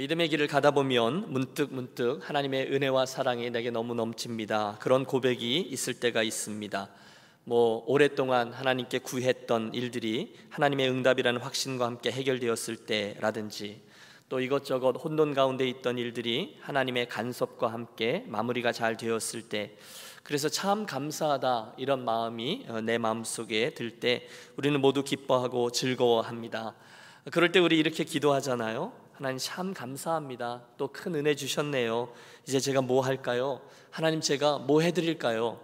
믿음의 길을 가다 보면 문득 하나님의 은혜와 사랑이 내게 너무 넘칩니다. 그런 고백이 있을 때가 있습니다. 오랫동안 하나님께 구했던 일들이 하나님의 응답이라는 확신과 함께 해결되었을 때라든지, 또 이것저것 혼돈 가운데 있던 일들이 하나님의 간섭과 함께 마무리가 잘 되었을 때, 그래서 참 감사하다 이런 마음이 내 마음속에 들 때 우리는 모두 기뻐하고 즐거워합니다. 그럴 때 우리 이렇게 기도하잖아요. 하나님 참 감사합니다. 또 큰 은혜 주셨네요. 이제 제가 뭐 할까요? 하나님 제가 뭐 해드릴까요?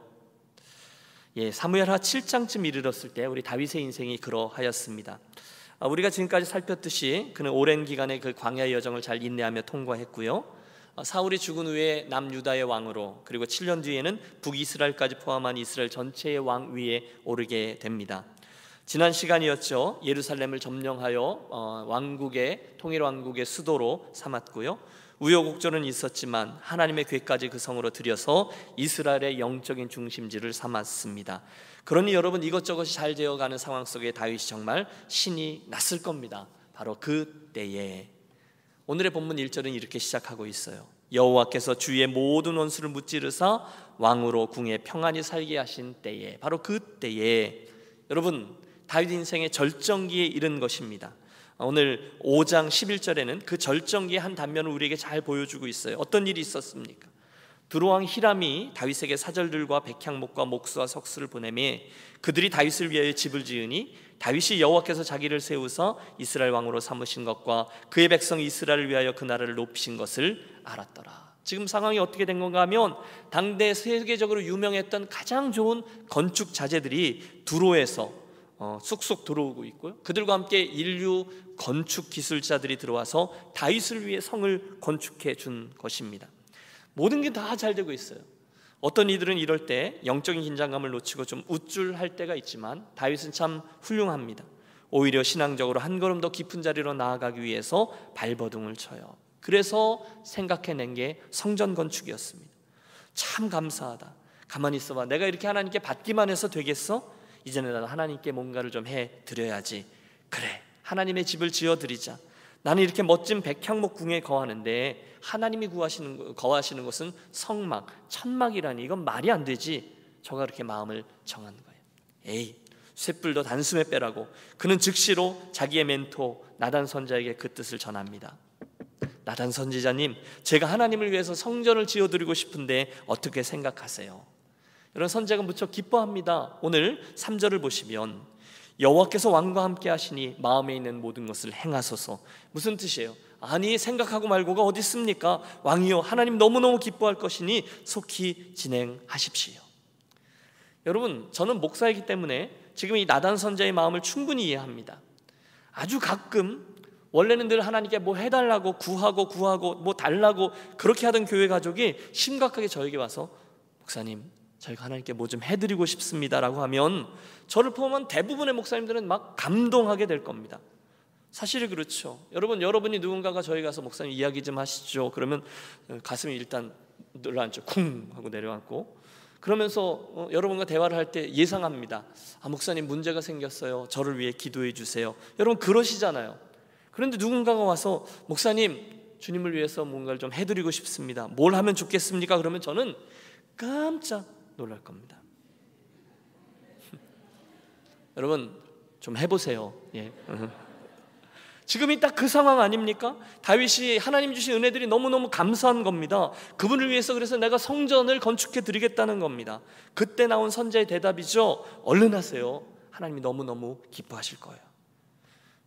사무엘하 7장쯤 이르렀을 때 우리 다윗의 인생이 그러하였습니다. 우리가 지금까지 살폈듯이 그는 오랜 기간의 그 광야의 여정을 잘 인내하며 통과했고요. 사울이 죽은 후에 남유다의 왕으로, 그리고 7년 뒤에는 북이스라엘까지 포함한 이스라엘 전체의 왕 위에 오르게 됩니다. 지난 시간이었죠. 예루살렘을 점령하여 통일 왕국의 수도로 삼았고요. 우여곡절은 있었지만 하나님의 궤까지 그 성으로 들여서 이스라엘의 영적인 중심지를 삼았습니다. 그러니 여러분, 이것저것이 잘 되어가는 상황 속에 다윗이 정말 신이 났을 겁니다. 바로 그때에 오늘의 본문 1절은 이렇게 시작하고 있어요. 여호와께서 주의 모든 원수를 무찌르사 왕으로 궁에 평안히 살게 하신 때에, 바로 그때에 여러분, 다윗 인생의 절정기에 이른 것입니다. 오늘 5장 11절에는 그 절정기의 한 단면을 우리에게 잘 보여주고 있어요. 어떤 일이 있었습니까? 두로왕 히람이 다윗에게 사절들과 백향목과 목수와 석수를 보내매 그들이 다윗을 위하여 집을 지으니 다윗이 여호와께서 자기를 세우사 이스라엘 왕으로 삼으신 것과 그의 백성 이스라엘을 위하여 그 나라를 높이신 것을 알았더라. 지금 상황이 어떻게 된 건가 하면, 당대 세계적으로 유명했던 가장 좋은 건축 자재들이 두로에서 쑥쑥 들어오고 있고요. 그들과 함께 인류 건축 기술자들이 들어와서 다윗을 위해 성을 건축해 준 것입니다. 모든 게 다 잘 되고 있어요. 어떤 이들은 이럴 때 영적인 긴장감을 놓치고 좀 우쭐할 때가 있지만 다윗은 참 훌륭합니다. 오히려 신앙적으로 한 걸음 더 깊은 자리로 나아가기 위해서 발버둥을 쳐요. 그래서 생각해낸 게 성전 건축이었습니다. 참 감사하다. 가만히 있어봐. 내가 이렇게 하나님께 받기만 해서 되겠어? 이제는 나도 하나님께 뭔가를 좀 해드려야지. 그래, 하나님의 집을 지어드리자. 나는 이렇게 멋진 백향목 궁에 거하는데 하나님이 거하시는 곳은 성막, 천막이라니 이건 말이 안 되지. 저가 그렇게 마음을 정한 거예요. 에이, 쇳불도 단숨에 빼라고 그는 즉시로 자기의 멘토 나단 선지자에게 그 뜻을 전합니다. 나단 선지자님, 제가 하나님을 위해서 성전을 지어드리고 싶은데 어떻게 생각하세요? 여러분, 선지자가 무척 기뻐합니다. 오늘 3절을 보시면 여호와께서 왕과 함께 하시니 마음에 있는 모든 것을 행하소서. 무슨 뜻이에요? 아니, 생각하고 말고가 어디 있습니까? 왕이요, 하나님 너무너무 기뻐할 것이니 속히 진행하십시오. 여러분, 저는 목사이기 때문에 지금 이 나단 선지자의 마음을 충분히 이해합니다. 아주 가끔 원래는 늘 하나님께 뭐 해달라고 구하고 뭐 달라고 그렇게 하던 교회 가족이 심각하게 저에게 와서 목사님, 저희가 하나님께 뭐 좀 해드리고 싶습니다라고 하면 저를 포함한 대부분의 목사님들은 막 감동하게 될 겁니다. 사실이 그렇죠. 여러분이 누군가가 저희 가서 목사님 이야기 좀 하시죠. 그러면 가슴이 일단 늘어앉죠. 쿵 하고 내려앉고, 그러면서 여러분과 대화를 할 때 예상합니다. 목사님 문제가 생겼어요. 저를 위해 기도해 주세요. 여러분 그러시잖아요. 그런데 누군가가 와서 목사님, 주님을 위해서 뭔가를 좀 해드리고 싶습니다. 뭘 하면 좋겠습니까? 그러면 저는 깜짝 놀랄 겁니다. 여러분 좀 해보세요. 지금이 딱 그 상황 아닙니까? 다윗이 하나님 주신 은혜들이 너무너무 감사한 겁니다. 그분을 위해서 그래서 내가 성전을 건축해 드리겠다는 겁니다. 그때 나온 선지자의 대답이죠. 얼른 하세요. 하나님이 너무너무 기뻐하실 거예요.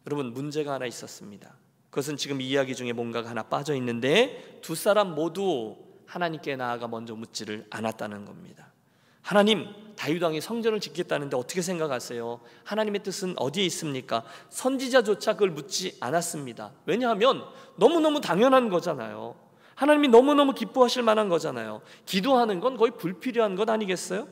여러분, 문제가 하나 있었습니다. 그것은 지금 이 이야기 중에 뭔가가 하나 빠져 있는데 두 사람 모두 하나님께 나아가 먼저 묻지를 않았다는 겁니다. 하나님, 다윗 왕이 성전을 짓겠다는데 어떻게 생각하세요? 하나님의 뜻은 어디에 있습니까? 선지자조차 그걸 묻지 않았습니다. 왜냐하면 너무너무 당연한 거잖아요. 하나님이 너무너무 기뻐하실 만한 거잖아요. 기도하는 건 거의 불필요한 것 아니겠어요?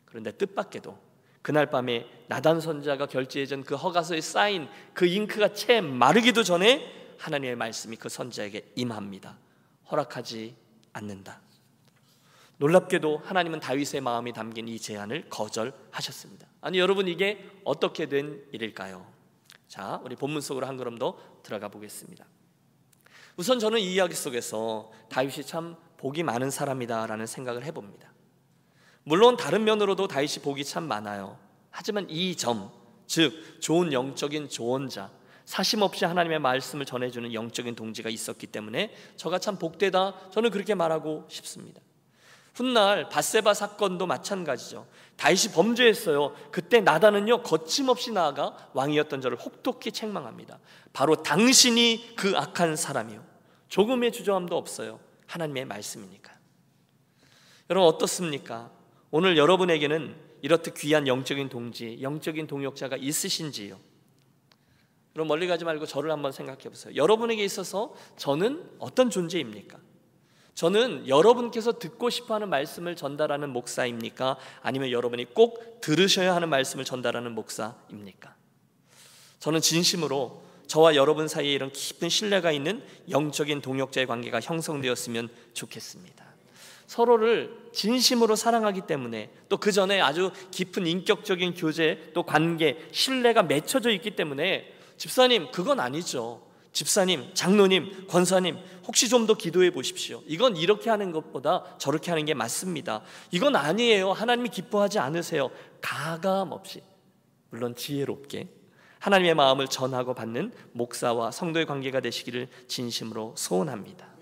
그런데 뜻밖에도 그날 밤에 나단 선지자가 결제해준 그 허가서에 쌓인 그 잉크가 채 마르기도 전에 하나님의 말씀이 그 선지자에게 임합니다. 허락하지 않는다. 놀랍게도 하나님은 다윗의 마음이 담긴 이 제안을 거절하셨습니다. 아니 여러분, 이게 어떻게 된 일일까요? 자, 우리 본문 속으로 한 걸음 더 들어가 보겠습니다. 우선 저는 이 이야기 속에서 다윗이 참 복이 많은 사람이다라는 생각을 해봅니다. 물론 다른 면으로도 다윗이 복이 참 많아요. 하지만 이 점, 즉 좋은 영적인 조언자, 사심없이 하나님의 말씀을 전해주는 영적인 동지가 있었기 때문에 저가 참 복되다, 저는 그렇게 말하고 싶습니다. 훗날 밧세바 사건도 마찬가지죠. 다윗이 범죄했어요. 그때 나단은요 거침없이 나아가 왕이었던 저를 혹독히 책망합니다. 바로 당신이 그 악한 사람이요, 조금의 주저함도 없어요. 하나님의 말씀이니까. 여러분 어떻습니까? 오늘 여러분에게는 이렇듯 귀한 영적인 동지, 영적인 동역자가 있으신지요? 그럼 멀리 가지 말고 저를 한번 생각해 보세요. 여러분에게 있어서 저는 어떤 존재입니까? 저는 여러분께서 듣고 싶어하는 말씀을 전달하는 목사입니까? 아니면 여러분이 꼭 들으셔야 하는 말씀을 전달하는 목사입니까? 저는 진심으로 저와 여러분 사이에 이런 깊은 신뢰가 있는 영적인 동역자의 관계가 형성되었으면 좋겠습니다. 서로를 진심으로 사랑하기 때문에, 또 그 전에 아주 깊은 인격적인 교제, 또 관계, 신뢰가 맺혀져 있기 때문에 집사님 그건 아니죠, 집사님, 장로님, 권사님 혹시 좀 더 기도해 보십시오, 이건 이렇게 하는 것보다 저렇게 하는 게 맞습니다, 이건 아니에요, 하나님이 기뻐하지 않으세요, 가감없이, 물론 지혜롭게 하나님의 마음을 전하고 받는 목사와 성도의 관계가 되시기를 진심으로 소원합니다.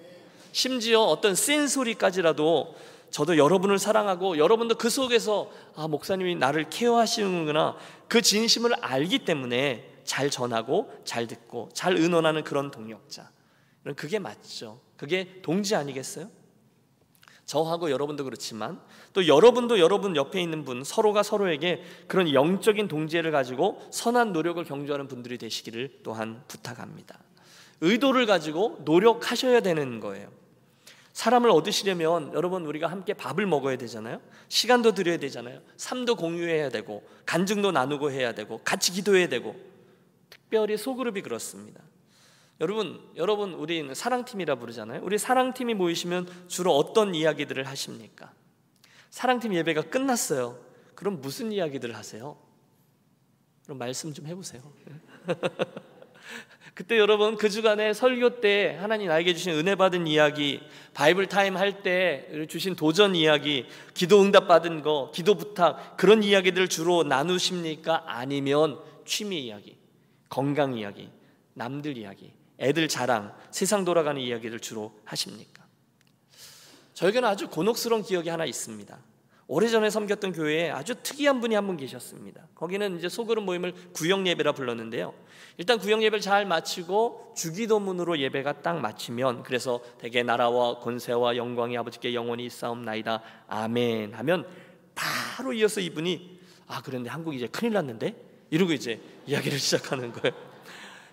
심지어 어떤 센 소리까지라도 저도 여러분을 사랑하고 여러분도 그 속에서 목사님이 나를 케어하시는구나, 그 진심을 알기 때문에 잘 전하고 잘 듣고 잘 의논하는 그런 동역자, 그게 맞죠. 그게 동지 아니겠어요? 저하고 여러분도 그렇지만 또 여러분도 여러분 옆에 있는 분, 서로가 서로에게 그런 영적인 동지애를 가지고 선한 노력을 경주하는 분들이 되시기를 또한 부탁합니다. 의도를 가지고 노력하셔야 되는 거예요. 사람을 얻으시려면 여러분 우리가 함께 밥을 먹어야 되잖아요. 시간도 드려야 되잖아요. 삶도 공유해야 되고 간증도 나누고 해야 되고 같이 기도해야 되고, 특별히 소그룹이 그렇습니다. 여러분 우리는 사랑팀이라 부르잖아요. 우리 사랑팀이 모이시면 주로 어떤 이야기들을 하십니까? 사랑팀 예배가 끝났어요. 그럼 무슨 이야기들을 하세요? 그럼 말씀 좀 해보세요. 그때 여러분 그 주간에 설교 때 하나님 나에게 주신 은혜 받은 이야기, 바이블 타임 할 때 주신 도전 이야기, 기도 응답 받은 거, 기도 부탁, 그런 이야기들을 주로 나누십니까? 아니면 취미 이야기, 건강 이야기, 남들 이야기, 애들 자랑, 세상 돌아가는 이야기를 주로 하십니까? 저에게는 아주 곤혹스러운 기억이 하나 있습니다. 오래전에 섬겼던 교회에 아주 특이한 분이 한 분 계셨습니다. 거기는 이제 소그룹 모임을 구역 예배라 불렀는데요. 일단 구역 예배를 잘 마치고 주기도문으로 예배가 딱 마치면, 그래서 대개 나라와 권세와 영광이 아버지께 영원히 있사옵나이다 아멘 하면 바로 이어서 이분이 그런데 한국이 이제 큰일 났는데 이러고 이제 이야기를 시작하는 거예요.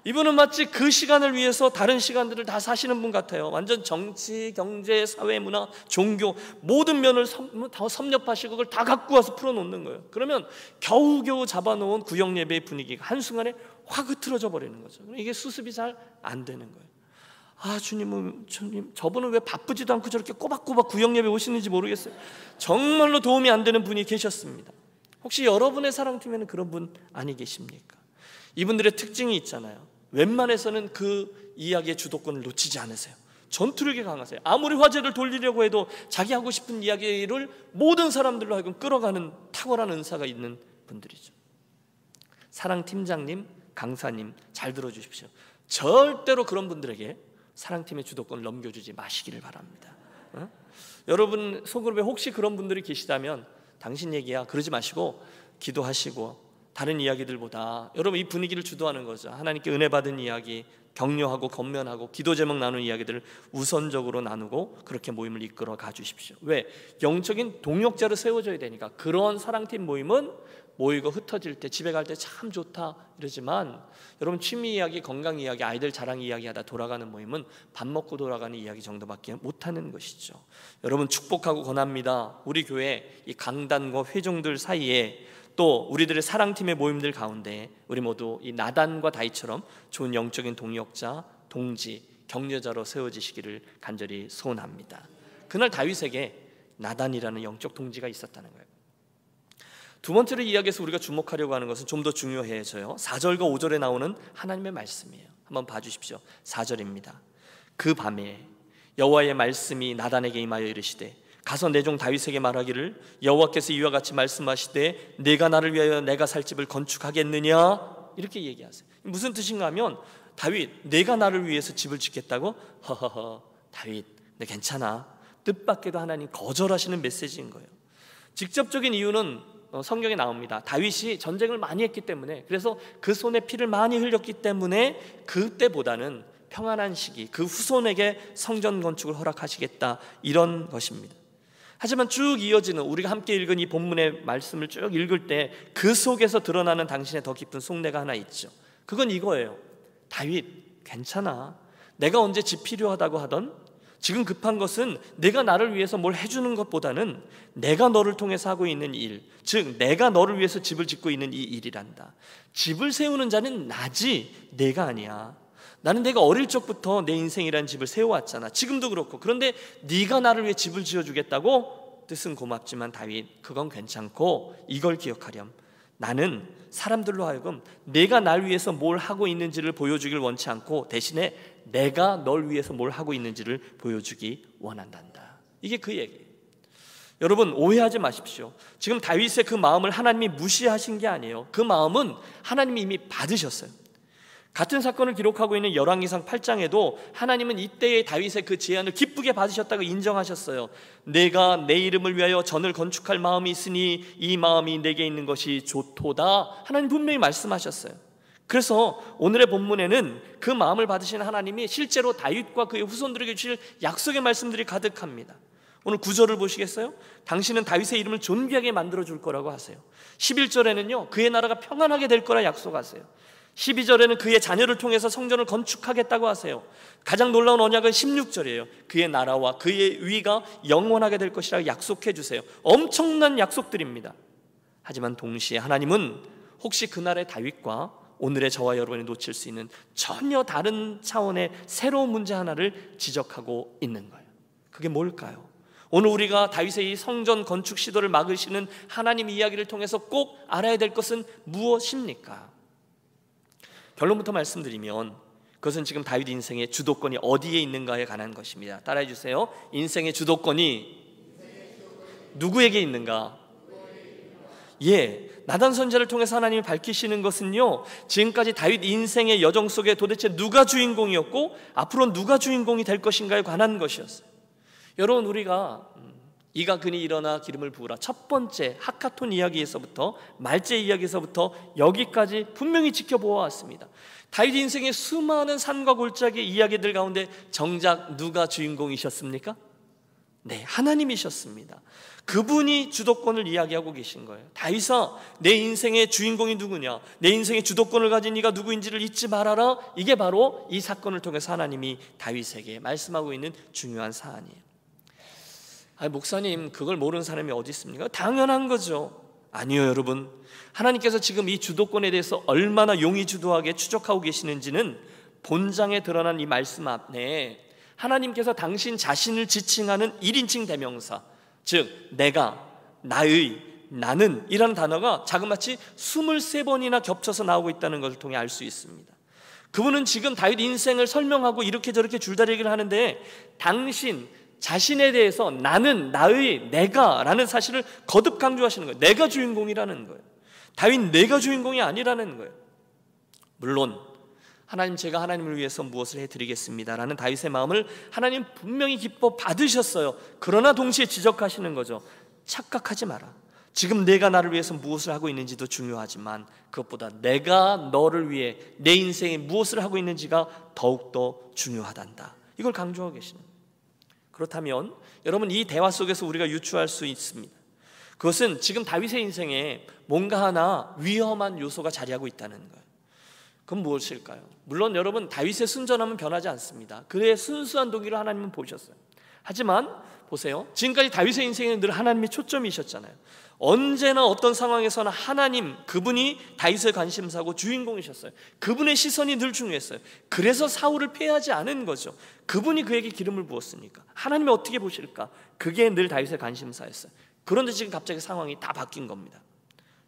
이분은 마치 그 시간을 위해서 다른 시간들을 다 사시는 분 같아요. 완전 정치, 경제, 사회, 문화, 종교 모든 면을 다 섭렵하시고 그걸 다 갖고 와서 풀어놓는 거예요. 그러면 겨우겨우 잡아놓은 구역 예배의 분위기가 한순간에 확 흐트러져 버리는 거죠. 이게 수습이 잘 안 되는 거예요. 주님, 저분은 왜 바쁘지도 않고 저렇게 꼬박꼬박 구역 예배 오시는지 모르겠어요. 정말로 도움이 안 되는 분이 계셨습니다. 혹시 여러분의 사랑팀에는 그런 분 아니 계십니까? 이분들의 특징이 있잖아요. 웬만해서는 그 이야기의 주도권을 놓치지 않으세요. 전투력이 강하세요. 아무리 화제를 돌리려고 해도 자기 하고 싶은 이야기를 모든 사람들로 하여금 끌어가는 탁월한 은사가 있는 분들이죠. 사랑팀장님, 강사님 잘 들어주십시오. 절대로 그런 분들에게 사랑팀의 주도권을 넘겨주지 마시기를 바랍니다. 여러분 소그룹에 혹시 그런 분들이 계시다면 당신 얘기야 그러지 마시고 기도하시고 다른 이야기들보다 여러분 이 분위기를 주도하는 거죠. 하나님께 은혜 받은 이야기, 격려하고 건면하고 기도 제목 나누는 이야기들을 우선적으로 나누고 그렇게 모임을 이끌어 가주십시오. 왜? 영적인 동역자로 세워져야 되니까. 그런 사랑팀 모임은 모이고 흩어질 때 집에 갈 때 참 좋다 이러지만, 여러분 취미 이야기, 건강 이야기, 아이들 자랑 이야기하다 돌아가는 모임은 밥 먹고 돌아가는 이야기 정도밖에 못하는 것이죠. 여러분 축복하고 권합니다. 우리 교회 이 강단과 회중들 사이에 또 우리들의 사랑팀의 모임들 가운데 우리 모두 이 나단과 다윗처럼 좋은 영적인 동역자, 동지, 격려자로 세워지시기를 간절히 소원합니다. 그날 다윗에게 나단이라는 영적 동지가 있었다는 거예요. 두 번째로 이야기에서 우리가 주목하려고 하는 것은 좀 더 중요해져요. 4절과 5절에 나오는 하나님의 말씀이에요. 한번 봐주십시오. 4절입니다. 그 밤에 여호와의 말씀이 나단에게 임하여 이르시되 가서 내 종 다윗에게 말하기를 여호와께서 이와 같이 말씀하시되 내가 나를 위하여 내가 살 집을 건축하겠느냐 이렇게 얘기하세요. 무슨 뜻인가 하면 다윗 내가 나를 위해서 집을 짓겠다고? 허허허 다윗 네 괜찮아. 뜻밖에도 하나님 거절하시는 메시지인 거예요. 직접적인 이유는 성경에 나옵니다. 다윗이 전쟁을 많이 했기 때문에, 그래서 그 손에 피를 많이 흘렸기 때문에 그때보다는 평안한 시기 그 후손에게 성전 건축을 허락하시겠다 이런 것입니다. 하지만 쭉 이어지는 우리가 함께 읽은 이 본문의 말씀을 쭉 읽을 때 그 속에서 드러나는 당신의 더 깊은 속내가 하나 있죠. 그건 이거예요. 다윗 괜찮아. 내가 언제 집 필요하다고 하던 지금 급한 것은 내가 나를 위해서 뭘 해주는 것보다는 내가 너를 통해서 하고 있는 일, 즉 내가 너를 위해서 집을 짓고 있는 이 일이란다. 집을 세우는 자는 나지 내가 아니야. 나는 내가 어릴 적부터 내 인생이라는 집을 세워왔잖아. 지금도 그렇고. 그런데 네가 나를 위해 집을 지어주겠다고? 뜻은 고맙지만 다윗 그건 괜찮고 이걸 기억하렴. 나는 사람들로 하여금 내가 날 위해서 뭘 하고 있는지를 보여주길 원치 않고 대신에 내가 널 위해서 뭘 하고 있는지를 보여주기 원한단다. 이게 그 얘기예요. 여러분 오해하지 마십시오. 지금 다윗의 그 마음을 하나님이 무시하신 게 아니에요. 그 마음은 하나님이 이미 받으셨어요. 같은 사건을 기록하고 있는 열왕기상 8장에도 하나님은 이때의 다윗의 그 제안을 기쁘게 받으셨다고 인정하셨어요. 내가 내 이름을 위하여 전을 건축할 마음이 있으니 이 마음이 내게 있는 것이 좋도다. 하나님 분명히 말씀하셨어요. 그래서 오늘의 본문에는 그 마음을 받으신 하나님이 실제로 다윗과 그의 후손들에게 주실 약속의 말씀들이 가득합니다. 오늘 9절을 보시겠어요? 당신은 다윗의 이름을 존귀하게 만들어 줄 거라고 하세요. 11절에는요 그의 나라가 평안하게 될 거라 약속하세요. 12절에는 그의 자녀를 통해서 성전을 건축하겠다고 하세요. 가장 놀라운 언약은 16절이에요. 그의 나라와 그의 위가 영원하게 될 것이라고 약속해 주세요. 엄청난 약속들입니다. 하지만 동시에 하나님은 혹시 그날의 다윗과 오늘의 저와 여러분이 놓칠 수 있는 전혀 다른 차원의 새로운 문제 하나를 지적하고 있는 거예요. 그게 뭘까요? 오늘 우리가 다윗의 이 성전 건축 시도를 막으시는 하나님 이야기를 통해서 꼭 알아야 될 것은 무엇입니까? 결론부터 말씀드리면 그것은 지금 다윗 인생의 주도권이 어디에 있는가에 관한 것입니다. 따라해 주세요. 인생의 주도권이 누구에게 있는가? 나단 선지자를 통해서 하나님이 밝히시는 것은요 지금까지 다윗 인생의 여정 속에 도대체 누가 주인공이었고 앞으로 누가 주인공이 될 것인가에 관한 것이었어요. 여러분 우리가 이가 그니 일어나 기름을 부으라 첫 번째 하카톤 이야기에서부터 말제 이야기에서부터 여기까지 분명히 지켜보아왔습니다. 다윗 인생의 수많은 산과 골짜기 이야기들 가운데 정작 누가 주인공이셨습니까? 네, 하나님이셨습니다. 그분이 주도권을 이야기하고 계신 거예요. 다윗아, 내 인생의 주인공이 누구냐? 내 인생의 주도권을 가진 이가 누구인지를 잊지 말아라. 이게 바로 이 사건을 통해서 하나님이 다윗에게 말씀하고 있는 중요한 사안이에요. 목사님 그걸 모르는 사람이 어디 있습니까? 당연한 거죠. 아니요 여러분, 하나님께서 지금 이 주도권에 대해서 얼마나 용의주도하게 추적하고 계시는지는 본장에 드러난 이 말씀 앞에 하나님께서 당신 자신을 지칭하는 1인칭 대명사, 즉 내가, 나의, 나는 이라는 단어가 자그마치 23번이나 겹쳐서 나오고 있다는 것을 통해 알 수 있습니다. 그분은 지금 다윗 인생을 설명하고 이렇게 저렇게 줄다리 얘기를 하는데 당신 자신에 대해서 나는, 나의, 내가 라는 사실을 거듭 강조하시는 거예요. 내가 주인공이라는 거예요. 다윗 내가 주인공이 아니라는 거예요. 물론 하나님 제가 하나님을 위해서 무엇을 해드리겠습니다 라는 다윗의 마음을 하나님 분명히 기뻐 받으셨어요. 그러나 동시에 지적하시는 거죠. 착각하지 마라. 지금 내가 나를 위해서 무엇을 하고 있는지도 중요하지만 그것보다 내가 너를 위해 내 인생에 무엇을 하고 있는지가 더욱더 중요하단다. 이걸 강조하고 계시는 거예요. 그렇다면 여러분 이 대화 속에서 우리가 유추할 수 있습니다. 그것은 지금 다윗의 인생에 뭔가 하나 위험한 요소가 자리하고 있다는 거예요. 그건 무엇일까요? 물론 여러분 다윗의 순전함은 변하지 않습니다. 그의 순수한 동기를 하나님은 보셨어요. 하지만 보세요, 지금까지 다윗의 인생에는 늘 하나님이 초점이셨잖아요. 언제나 어떤 상황에서나 하나님, 그분이 다윗의 관심사고 주인공이셨어요. 그분의 시선이 늘 중요했어요. 그래서 사울을 패하지 않은 거죠. 그분이 그에게 기름을 부었으니까 하나님이 어떻게 보실까? 그게 늘 다윗의 관심사였어요. 그런데 지금 갑자기 상황이 다 바뀐 겁니다.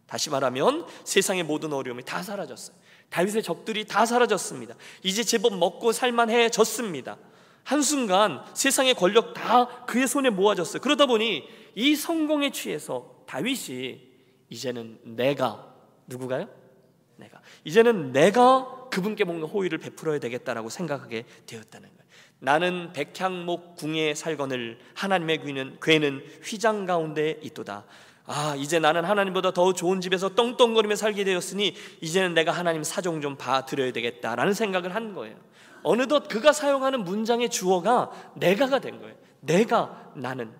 다시 말하면 세상의 모든 어려움이 다 사라졌어요. 다윗의 적들이 다 사라졌습니다. 이제 제법 먹고 살만해졌습니다. 한순간 세상의 권력 다 그의 손에 모아졌어요. 그러다 보니 이 성공에 취해서 다윗이 이제는 내가, 누구가요? 내가, 이제는 내가 그분께 뭔가 호의를 베풀어야 되겠다라고 생각하게 되었다는 거예요. 나는 백향목 궁에 살거늘 하나님의 궤는 휘장 가운데 있도다. 이제 나는 하나님보다 더 좋은 집에서 떵떵거리며 살게 되었으니 이제는 내가 하나님 사정 좀 봐드려야 되겠다라는 생각을 한 거예요. 어느덧 그가 사용하는 문장의 주어가 내가가 된 거예요. 내가, 나는.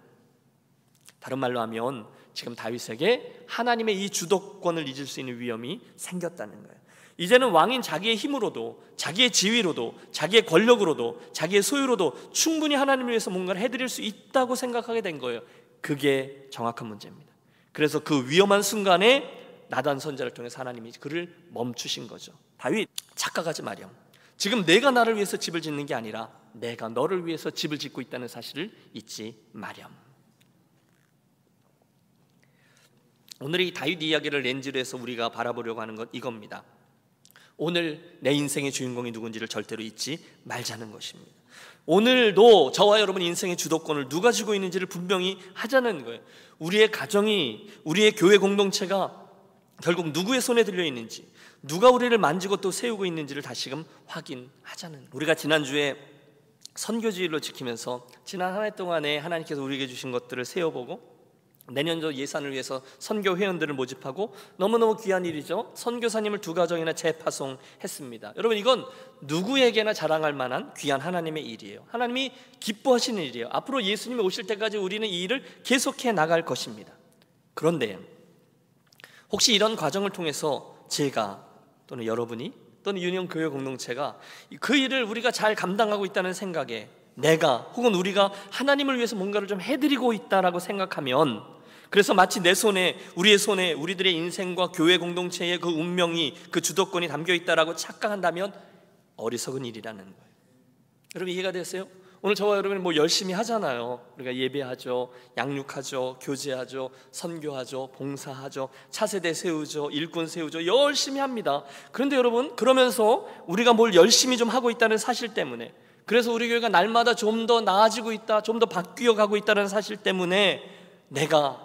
다른 말로 하면 지금 다윗에게 하나님의 이 주도권을 잊을 수 있는 위험이 생겼다는 거예요. 이제는 왕인 자기의 힘으로도, 자기의 지위로도, 자기의 권력으로도, 자기의 소유로도 충분히 하나님을 위해서 뭔가를 해드릴 수 있다고 생각하게 된 거예요. 그게 정확한 문제입니다. 그래서 그 위험한 순간에 나단 선지자를 통해서 하나님이 그를 멈추신 거죠. 다윗, 착각하지 마렴. 지금 내가 나를 위해서 집을 짓는 게 아니라 내가 너를 위해서 집을 짓고 있다는 사실을 잊지 마렴. 오늘 이 다윗 이야기를 렌즈로 해서 우리가 바라보려고 하는 건 이겁니다. 오늘 내 인생의 주인공이 누군지를 절대로 잊지 말자는 것입니다. 오늘도 저와 여러분 인생의 주도권을 누가 쥐고 있는지를 분명히 하자는 거예요. 우리의 가정이, 우리의 교회 공동체가 결국 누구의 손에 들려 있는지, 누가 우리를 만지고 또 세우고 있는지를 다시금 확인하자는 거예요. 우리가 지난주에 선교주일로 지키면서 지난 한 해 동안에 하나님께서 우리에게 주신 것들을 세워보고 내년도 예산을 위해서 선교 회원들을 모집하고 너무너무 귀한 일이죠. 선교사님을 2가정이나 재파송했습니다. 여러분, 이건 누구에게나 자랑할 만한 귀한 하나님의 일이에요. 하나님이 기뻐하시는 일이에요. 앞으로 예수님이 오실 때까지 우리는 이 일을 계속해 나갈 것입니다. 그런데 혹시 이런 과정을 통해서 제가 또는 여러분이 또는 유년교회 공동체가 그 일을 우리가 잘 감당하고 있다는 생각에 내가 혹은 우리가 하나님을 위해서 뭔가를 좀 해드리고 있다라고 생각하면, 그래서 마치 내 손에, 우리의 손에 우리들의 인생과 교회 공동체의 그 운명이, 그 주도권이 담겨있다라고 착각한다면 어리석은 일이라는 거예요. 여러분, 이해가 되세요? 오늘 저와 여러분이 뭐 열심히 하잖아요. 우리가 예배하죠, 양육하죠, 교제하죠, 선교하죠, 봉사하죠, 차세대 세우죠, 일꾼 세우죠, 열심히 합니다. 그런데 여러분, 그러면서 우리가 뭘 열심히 좀 하고 있다는 사실 때문에, 그래서 우리 교회가 날마다 좀 더 나아지고 있다, 좀 더 바뀌어 가고 있다는 사실 때문에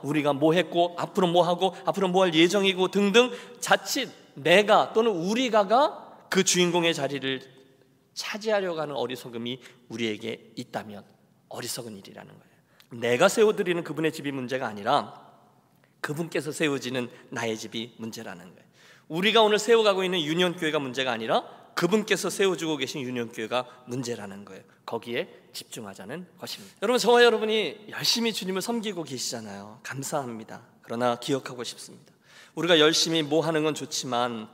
우리가 뭐 했고 앞으로 뭐 하고 앞으로 뭐 할 예정이고 등등, 자칫 내가 또는 우리가가 그 주인공의 자리를 차지하려고 하는 어리석음이 우리에게 있다면 어리석은 일이라는 거예요. 내가 세워드리는 그분의 집이 문제가 아니라 그분께서 세워지는 나의 집이 문제라는 거예요. 우리가 오늘 세워가고 있는 유년교회가 문제가 아니라 그분께서 세워주고 계신 유년교회가 문제라는 거예요. 거기에 집중하자는 것입니다. 여러분, 저와 여러분이 열심히 주님을 섬기고 계시잖아요. 감사합니다. 그러나 기억하고 싶습니다. 우리가 열심히 뭐 하는 건 좋지만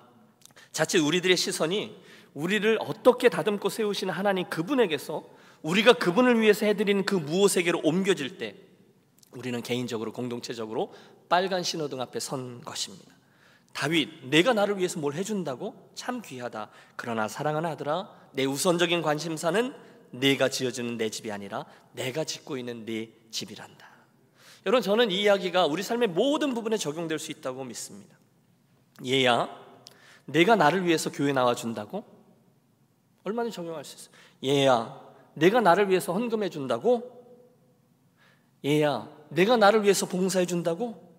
자칫 우리들의 시선이 우리를 어떻게 다듬고 세우시는 하나님 그분에게서 우리가 그분을 위해서 해드리는 그 무엇에게로 옮겨질 때 우리는 개인적으로 공동체적으로 빨간 신호등 앞에 선 것입니다. 다윗, 내가 나를 위해서 뭘 해준다고? 참 귀하다. 그러나 사랑하는 아들아, 내 우선적인 관심사는 네가 지어주는 내 집이 아니라 내가 짓고 있는 네 집이란다. 여러분, 저는 이 이야기가 우리 삶의 모든 부분에 적용될 수 있다고 믿습니다. 얘야, 내가 나를 위해서 교회 나와준다고? 얼마든지 적용할 수 있어요. 얘야, 내가 나를 위해서 헌금해 준다고? 얘야, 내가 나를 위해서 봉사해 준다고?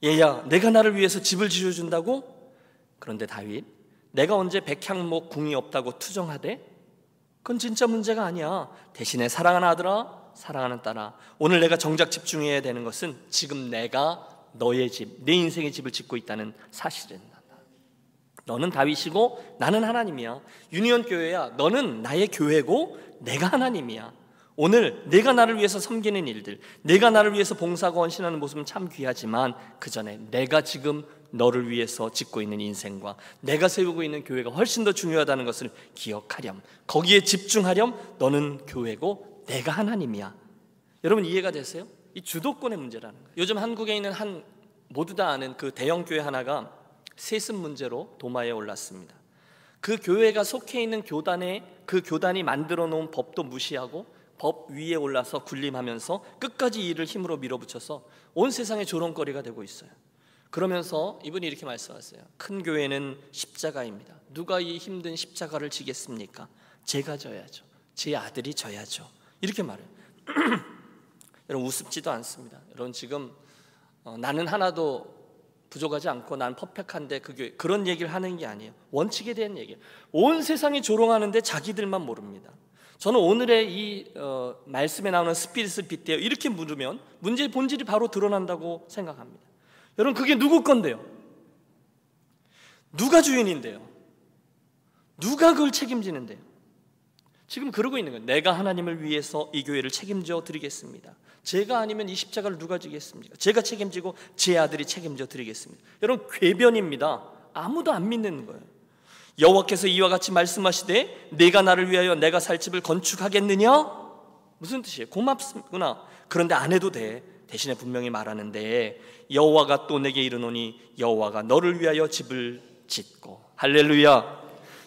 얘야, 내가 나를 위해서 집을 지어준다고? 그런데 다윗, 내가 언제 백향목 궁이 없다고 투정하대? 그건 진짜 문제가 아니야. 대신에 사랑하는 아들아, 사랑하는 딸아, 오늘 내가 정작 집중해야 되는 것은 지금 내가 너의 집, 내 인생의 집을 짓고 있다는 사실이란다. 너는 다윗이고 나는 하나님이야. 유니온교회야, 너는 나의 교회고 내가 하나님이야. 오늘 내가 나를 위해서 섬기는 일들, 내가 나를 위해서 봉사하고 헌신하는 모습은 참 귀하지만 그 전에 내가 지금 너를 위해서 짓고 있는 인생과 내가 세우고 있는 교회가 훨씬 더 중요하다는 것을 기억하렴. 거기에 집중하렴. 너는 교회고 내가 하나님이야. 여러분, 이해가 되세요? 이 주도권의 문제라는 거예요. 요즘 한국에 있는 모두 다 아는 그 대형 교회 하나가 세습 문제로 도마에 올랐습니다. 그 교회가 속해 있는 교단에 그 교단이 만들어 놓은 법도 무시하고 법 위에 올라서 군림하면서 끝까지 이를 힘으로 밀어붙여서 온 세상의 조롱거리가 되고 있어요. 그러면서 이분이 이렇게 말씀하세요. 큰 교회는 십자가입니다. 누가 이 힘든 십자가를 지겠습니까? 제가 져야죠. 제 아들이 져야죠. 이렇게 말해요. 여러분 우습지도 않습니다. 여러분 지금 나는 하나도 부족하지 않고 난 퍼펙한데 그런 얘기를 하는 게 아니에요. 원칙에 대한 얘기예요. 온 세상이 조롱하는데 자기들만 모릅니다. 저는 오늘의 이 말씀에 나오는 스피릿을 빗대어 이렇게 물으면 문제의 본질이 바로 드러난다고 생각합니다. 여러분 그게 누구 건데요? 누가 주인인데요? 누가 그걸 책임지는데요? 지금 그러고 있는 거예요. 내가 하나님을 위해서 이 교회를 책임져 드리겠습니다. 제가 아니면 이 십자가를 누가 지겠습니까? 제가 책임지고 제 아들이 책임져 드리겠습니다. 여러분 궤변입니다. 아무도 안 믿는 거예요. 여호와께서 이와 같이 말씀하시되 내가 나를 위하여 내가 살 집을 건축하겠느냐? 무슨 뜻이에요? 고맙구나. 그런데 안 해도 돼. 대신에 분명히 말하는데 여호와가 또 내게 이르노니 여호와가 너를 위하여 집을 짓고. 할렐루야.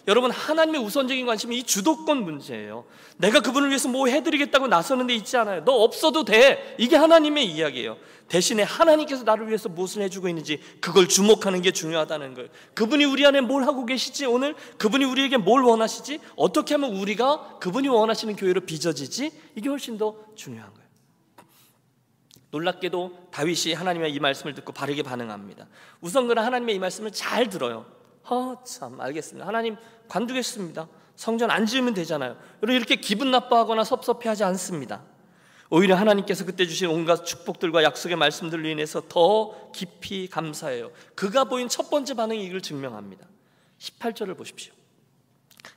여러분 하나님의 우선적인 관심이 이 주도권 문제예요. 내가 그분을 위해서 뭐 해드리겠다고 나서는 데 있지 않아요. 너 없어도 돼. 이게 하나님의 이야기예요. 대신에 하나님께서 나를 위해서 무엇을 해주고 있는지 그걸 주목하는 게 중요하다는 거예요. 그분이 우리 안에 뭘 하고 계시지? 오늘 그분이 우리에게 뭘 원하시지? 어떻게 하면 우리가 그분이 원하시는 교회로 빚어지지? 이게 훨씬 더 중요한 거예요. 놀랍게도 다윗이 하나님의 이 말씀을 듣고 바르게 반응합니다. 우선 그는 하나님의 이 말씀을 잘 들어요. 참 알겠습니다. 하나님 관두겠습니다. 성전 안 지으면 되잖아요. 여러분 이렇게 기분 나빠하거나 섭섭해하지 않습니다. 오히려 하나님께서 그때 주신 온갖 축복들과 약속의 말씀들로 인해서 더 깊이 감사해요. 그가 보인 첫 번째 반응이 이걸 증명합니다. 18절을 보십시오.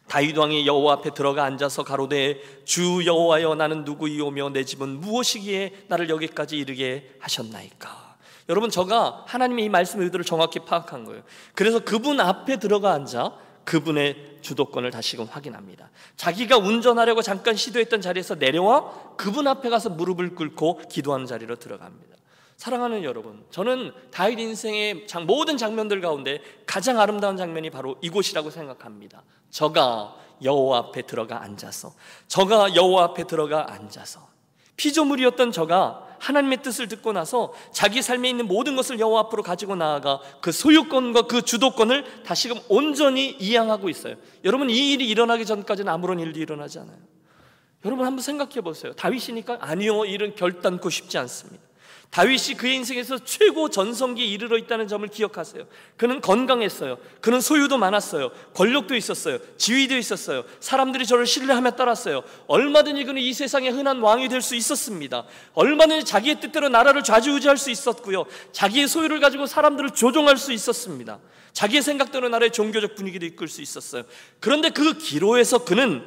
다윗 왕이 여호와 앞에 들어가 앉아서 가로되 주 여호와여 나는 누구이오며 내 집은 무엇이기에 나를 여기까지 이르게 하셨나이까. 여러분 저가 하나님의 이 말씀의 의도를 정확히 파악한 거예요. 그래서 그분 앞에 들어가 앉아 그분의 주도권을 다시금 확인합니다. 자기가 운전하려고 잠깐 시도했던 자리에서 내려와 그분 앞에 가서 무릎을 꿇고 기도하는 자리로 들어갑니다. 사랑하는 여러분, 저는 다윗 인생의 모든 장면들 가운데 가장 아름다운 장면이 바로 이곳이라고 생각합니다. 저가 여호와 앞에 들어가 앉아서 피조물이었던 저가 하나님의 뜻을 듣고 나서 자기 삶에 있는 모든 것을 여호와 앞으로 가지고 나아가 그 소유권과 그 주도권을 다시금 온전히 이양하고 있어요. 여러분 이 일이 일어나기 전까지는 아무런 일도 일어나지 않아요. 여러분 한번 생각해 보세요. 다윗이니까? 아니요, 일은 결단코 쉽지 않습니다. 다윗이 그의 인생에서 최고 전성기에 이르러 있다는 점을 기억하세요. 그는 건강했어요. 그는 소유도 많았어요. 권력도 있었어요. 지위도 있었어요. 사람들이 저를 신뢰하며 따랐어요. 얼마든지 그는 이 세상의 흔한 왕이 될 수 있었습니다. 얼마든지 자기의 뜻대로 나라를 좌지우지할 수 있었고요. 자기의 소유를 가지고 사람들을 조종할 수 있었습니다. 자기의 생각대로 나라의 종교적 분위기도 이끌 수 있었어요. 그런데 그 기로에서 그는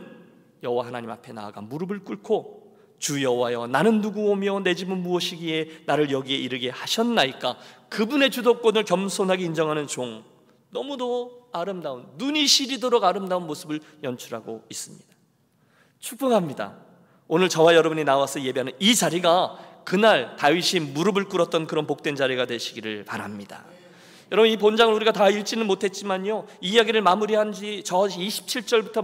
여호와 하나님 앞에 나아가 무릎을 꿇고 주 여호와여 나는 누구오며 내 집은 무엇이기에 나를 여기에 이르게 하셨나이까. 그분의 주도권을 겸손하게 인정하는 종, 너무도 아름다운, 눈이 시리도록 아름다운 모습을 연출하고 있습니다. 축복합니다. 오늘 저와 여러분이 나와서 예배하는 이 자리가 그날 다윗이 무릎을 꿇었던 그런 복된 자리가 되시기를 바랍니다. 여러분 이 본장을 우리가 다 읽지는 못했지만요, 이 이야기를 마무리한 저 27절부터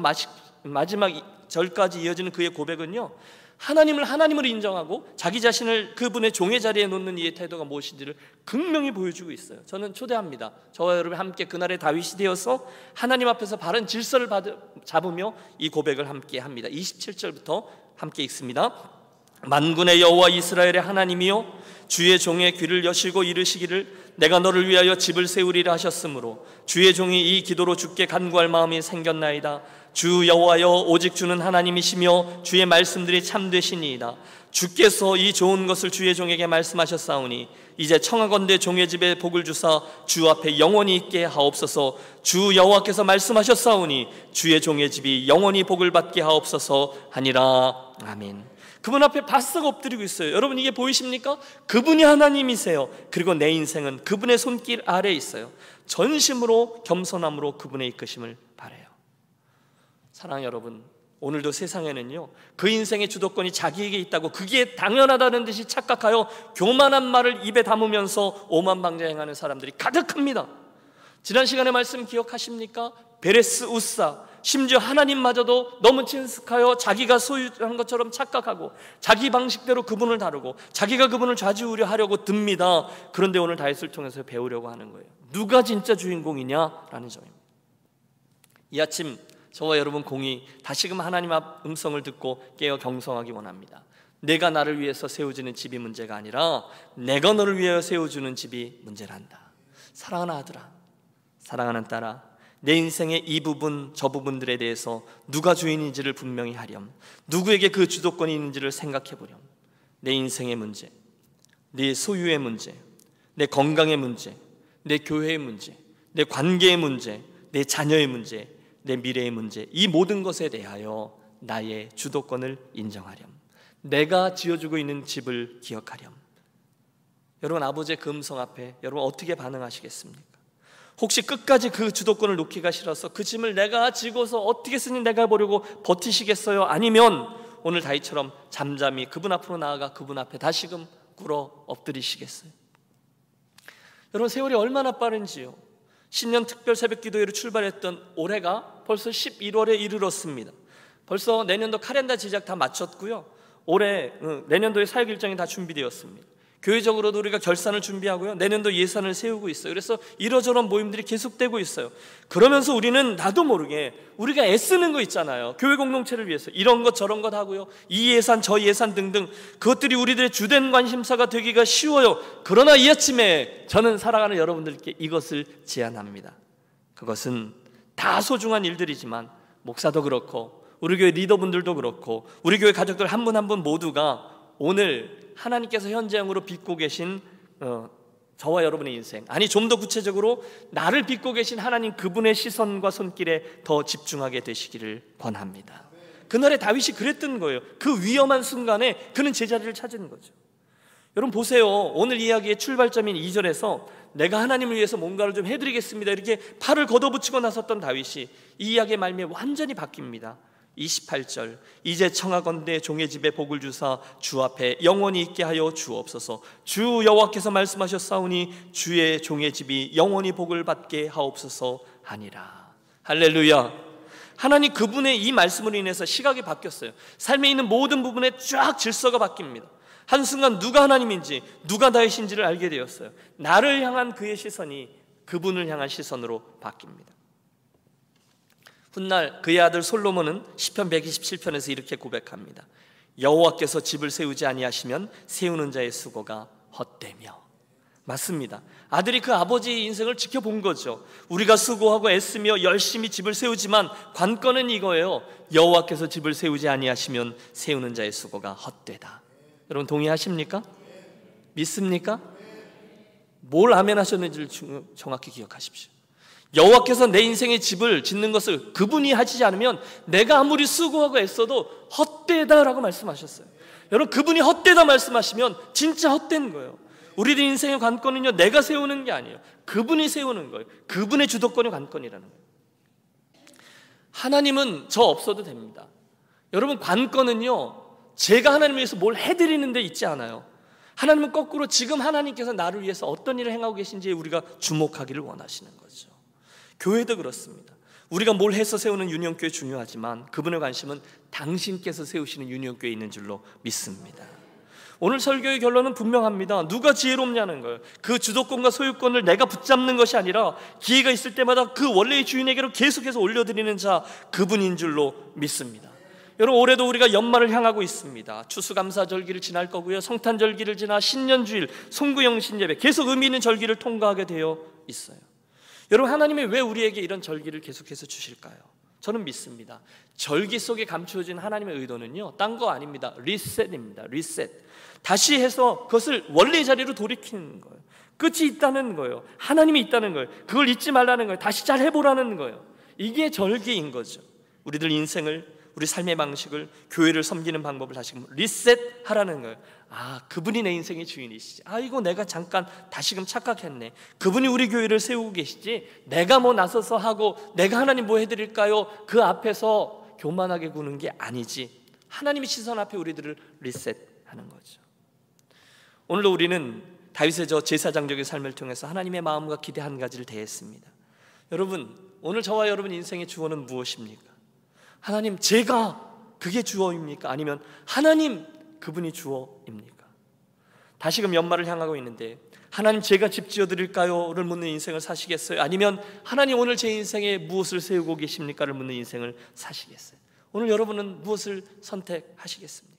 마지막 절까지 이어지는 그의 고백은요, 하나님을 하나님으로 인정하고 자기 자신을 그분의 종의 자리에 놓는 이의 태도가 무엇인지를 극명히 보여주고 있어요. 저는 초대합니다. 저와 여러분 함께 그날의 다윗이 되어서 하나님 앞에서 바른 질서를 잡으며 이 고백을 함께 합니다. 27절부터 함께 읽습니다. 만군의 여호와 이스라엘의 하나님이여 주의 종의 귀를 여시고 이르시기를 내가 너를 위하여 집을 세우리라 하셨으므로 주의 종이 이 기도로 주께 간구할 마음이 생겼나이다. 주 여호와여 오직 주는 하나님이시며 주의 말씀들이 참되시니이다. 주께서 이 좋은 것을 주의 종에게 말씀하셨사오니 이제 청하건대 종의 집에 복을 주사 주 앞에 영원히 있게 하옵소서. 주 여호와께서 말씀하셨사오니 주의 종의 집이 영원히 복을 받게 하옵소서 하니라. 아멘. 그분 앞에 바싹 엎드리고 있어요. 여러분 이게 보이십니까? 그분이 하나님이세요. 그리고 내 인생은 그분의 손길 아래에 있어요. 전심으로 겸손함으로 그분의 이끄심을 바라요. 사랑하는 여러분, 오늘도 세상에는요 그 인생의 주도권이 자기에게 있다고 그게 당연하다는 듯이 착각하여 교만한 말을 입에 담으면서 오만방자행하는 사람들이 가득합니다. 지난 시간의 말씀 기억하십니까? 베레스 우사, 심지어 하나님마저도 너무 친숙하여 자기가 소유한 것처럼 착각하고 자기 방식대로 그분을 다루고 자기가 그분을 좌지우려 하려고 듭니다. 그런데 오늘 다윗을 통해서 배우려고 하는 거예요. 누가 진짜 주인공이냐라는 점입니다. 이 아침 저와 여러분 공의 다시금 하나님 앞 음성을 듣고 깨어 경성하기 원합니다. 내가 나를 위해서 세워지는 집이 문제가 아니라 내가 너를 위하여 세워주는 집이 문제란다. 사랑하는 아들아, 사랑하는 딸아, 내 인생의 이 부분 저 부분들에 대해서 누가 주인인지를 분명히 하렴. 누구에게 그 주도권이 있는지를 생각해 보렴. 내 인생의 문제, 내 소유의 문제, 내 건강의 문제, 내 교회의 문제, 내 관계의 문제, 내 자녀의 문제, 내 미래의 문제, 이 모든 것에 대하여 나의 주도권을 인정하렴. 내가 지어주고 있는 집을 기억하렴. 여러분, 아버지의 그 음성 앞에 여러분 어떻게 반응하시겠습니까? 혹시 끝까지 그 주도권을 놓기가 싫어서 그 짐을 내가 지고서 어떻게 쓰니 내가 해보려고 버티시겠어요? 아니면 오늘 다윗처럼 잠잠히 그분 앞으로 나아가 그분 앞에 다시금 꿇어 엎드리시겠어요? 여러분, 세월이 얼마나 빠른지요. 신년 특별 새벽 기도회로 출발했던 올해가 벌써 11월에 이르렀습니다. 벌써 내년도 카렌더 제작 다 마쳤고요. 올해 내년도의 사역 일정이 다 준비되었습니다. 교회적으로도 우리가 결산을 준비하고요, 내년도 예산을 세우고 있어요. 그래서 이러저런 모임들이 계속되고 있어요. 그러면서 우리는 나도 모르게 우리가 애쓰는 거 있잖아요. 교회 공동체를 위해서 이런 것 저런 것 하고요, 이 예산 저 예산 등등, 그것들이 우리들의 주된 관심사가 되기가 쉬워요. 그러나 이 아침에 저는 사랑하는 여러분들께 이것을 제안합니다. 그것은 다 소중한 일들이지만 목사도 그렇고 우리 교회 리더분들도 그렇고 우리 교회 가족들 한 분 한 분 모두가 오늘 하나님께서 현재형으로 빚고 계신 저와 여러분의 인생, 아니 좀 더 구체적으로 나를 빚고 계신 하나님 그분의 시선과 손길에 더 집중하게 되시기를 권합니다. 그날에 다윗이 그랬던 거예요. 그 위험한 순간에 그는 제자리를 찾은 거죠. 여러분 보세요. 오늘 이야기의 출발점인 2절에서 내가 하나님을 위해서 뭔가를 좀 해드리겠습니다 이렇게 팔을 걷어붙이고 나섰던 다윗이 이 이야기의 말미에 완전히 바뀝니다. 28절, 이제 청하건대 종의 집에 복을 주사 주 앞에 영원히 있게 하여 주옵소서. 주 여호와께서 말씀하셨사오니 주의 종의 집이 영원히 복을 받게 하옵소서 하니라. 할렐루야. 하나님 그분의 이 말씀으로 인해서 시각이 바뀌었어요. 삶에 있는 모든 부분에 쫙 질서가 바뀝니다. 한순간 누가 하나님인지 누가 다윗인지를 알게 되었어요. 나를 향한 그의 시선이 그분을 향한 시선으로 바뀝니다. 훗날 그의 아들 솔로몬은 시편 127편에서 이렇게 고백합니다. 여호와께서 집을 세우지 아니하시면 세우는 자의 수고가 헛되며. 맞습니다. 아들이 그 아버지의 인생을 지켜본 거죠. 우리가 수고하고 애쓰며 열심히 집을 세우지만 관건은 이거예요. 여호와께서 집을 세우지 아니하시면 세우는 자의 수고가 헛되다. 여러분 동의하십니까? 믿습니까? 뭘 아멘 하셨는지를 정확히 기억하십시오. 여호와께서 내 인생의 집을 짓는 것을 그분이 하시지 않으면 내가 아무리 수고하고 애써도 헛되다라고 말씀하셨어요. 여러분 그분이 헛되다 말씀하시면 진짜 헛된 거예요. 우리들 인생의 관건은요, 내가 세우는 게 아니에요. 그분이 세우는 거예요. 그분의 주도권이 관건이라는 거예요. 하나님은 저 없어도 됩니다. 여러분 관건은요, 제가 하나님을 위해서 뭘 해드리는 데 있지 않아요. 하나님은 거꾸로 지금 하나님께서 나를 위해서 어떤 일을 행하고 계신지에 우리가 주목하기를 원하시는 거죠. 교회도 그렇습니다. 우리가 뭘 해서 세우는 유년교회 중요하지만 그분의 관심은 당신께서 세우시는 유년교회에 있는 줄로 믿습니다. 오늘 설교의 결론은 분명합니다. 누가 지혜롭냐는 거예요. 그 주도권과 소유권을 내가 붙잡는 것이 아니라 기회가 있을 때마다 그 원래의 주인에게로 계속해서 올려드리는 자, 그분인 줄로 믿습니다. 여러분 올해도 우리가 연말을 향하고 있습니다. 추수감사절기를 지날 거고요, 성탄절기를 지나 신년주일, 송구영신예배, 계속 의미 있는 절기를 통과하게 되어 있어요. 여러분 하나님이 왜 우리에게 이런 절기를 계속해서 주실까요? 저는 믿습니다. 절기 속에 감추어진 하나님의 의도는요, 딴 거 아닙니다. 리셋입니다. 리셋. 다시 해서 그것을 원래의 자리로 돌이키는 거예요. 끝이 있다는 거예요. 하나님이 있다는 거예요. 그걸 잊지 말라는 거예요. 다시 잘 해보라는 거예요. 이게 절기인 거죠. 우리들 인생을, 우리 삶의 방식을, 교회를 섬기는 방법을 다시금 리셋하라는 거예요. 아, 그분이 내 인생의 주인이시지. 아이고 내가 잠깐 다시금 착각했네. 그분이 우리 교회를 세우고 계시지 내가 뭐 나서서 하고 내가 하나님 뭐 해드릴까요? 그 앞에서 교만하게 구는 게 아니지. 하나님의 시선 앞에 우리들을 리셋하는 거죠. 오늘도 우리는 다윗의 저 제사장적인 삶을 통해서 하나님의 마음과 기대 한 가지를 대했습니다. 여러분 오늘 저와 여러분 인생의 주어는 무엇입니까? 하나님 제가 그게 주어입니까? 아니면 하나님 그분이 주어입니까? 다시금 연말을 향하고 있는데 하나님 제가 집 지어드릴까요?를 묻는 인생을 사시겠어요? 아니면 하나님 오늘 제 인생에 무엇을 세우고 계십니까?를 묻는 인생을 사시겠어요? 오늘 여러분은 무엇을 선택하시겠습니까?